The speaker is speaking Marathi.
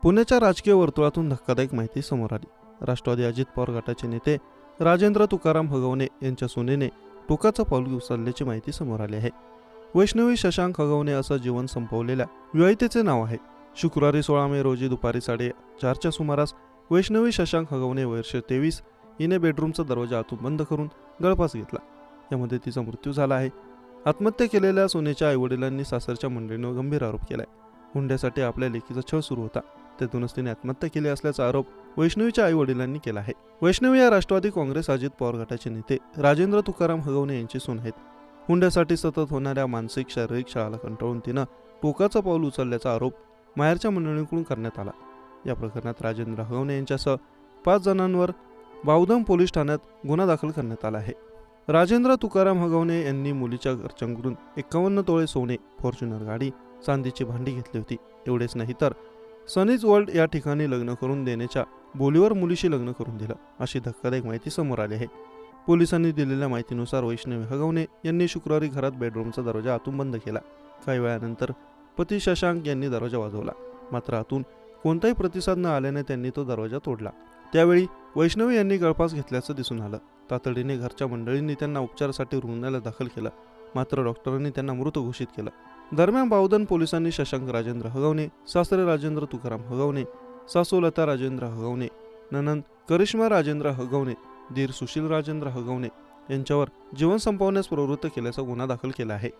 पुण्याच्या राजकीय वर्तुळातून धक्कादायक माहिती समोर आली। राष्ट्रवादी अजित पवार गटाचे नेते राजेंद्र तुकाराम हगवणे यांच्या सुनेने टोकाचं पाऊल उचलल्याची माहिती समोर आली आहे। वैष्णवी शशांक हगवणे असं जीवन संपवलेल्या विवाहितेचे नाव आहे। शुक्रवारी 16 मे रोजी दुपारी 4:30च्या सुमारास वैष्णवी शशांक हगवणे वर्ष 23 हिने बेडरूमचा दरवाजा आतून बंद करून गळफास घेतला। यामध्ये तिचा मृत्यू झाला आहे। आत्महत्या केलेल्या सुनेच्या आईवडिलांनी सासरच्या मंडळींवर गंभीर आरोप केलाय। हुंड्यासाठी आपल्या लेकीचा छळ सुरू होता, त्यातूनच तिने आत्महत्या केली असल्याचा आरोप वैष्णवीच्या आई-वडिलांनी केला आहे। वैष्णवी या राष्ट्रवादी काँग्रेस अजित पवार गटाचे नेते राजेंद्र तुकाराम हगवणे यांची सून आहेत। हुंड्यासाठी सतत होणाऱ्या मानसिक शारीरिक छळाला कंटाळून तिनं टोकाचं पाऊल उचलल्याचा आरोप माहेरच्या मंडळींकडून करण्यात आला। या प्रकरणात राजेंद्र हगवणे यांच्यासह 5 जणांवर बावधन पोलीस ठाण्यात गुन्हा दाखल करण्यात आला आहे। राजेंद्र तुकाराम हगवणे यांनी मुलीच्या घरच्यांकडून 51 तोळे सोने, फॉर्च्युनर गाडी, चांदीची भांडी घेतली होती। एवढेच नाही तर सनीज वर्ल्ड या ठिकाणी लग्न करून देण्याच्या बोलीवर मुलीशी लग्न करून दिलं, अशी धक्कादायक माहिती समोर आली आहे। पोलिसांनी दिलेल्या माहितीनुसार वैष्णवी हगवणे यांनी शुक्रवारी घरात बेडरूमचा दरवाजा आतून बंद केला। काही वेळानंतर पती शशांक यांनी दरवाजा वाजवला, मात्र आतून कोणताही प्रतिसाद न आल्याने त्यांनी तो दरवाजा तोडला। त्यावेळी वैष्णवी यांनी गळफास घेतल्याचं दिसून आलं। तातडीने घरच्या मंडळींनी त्यांना उपचारासाठी रुग्णालयात दाखल केलं, मात्र डॉक्टरांनी त्यांना मृत घोषित केलं। दरम्यान बावधन पोलिसांनी शशांक राजेंद्र हगवणे, सासरे राजेंद्र तुकाराम हगवणे, सासू लता राजेंद्र हगवणे, ननंद करिश्मा राजेंद्र हगवणे, दीर सुशील राजेंद्र हगवणे यांच्यावर जीवन संपवण्यास प्रवृत्त केल्याचा गुन्हा दाखल केला आहे।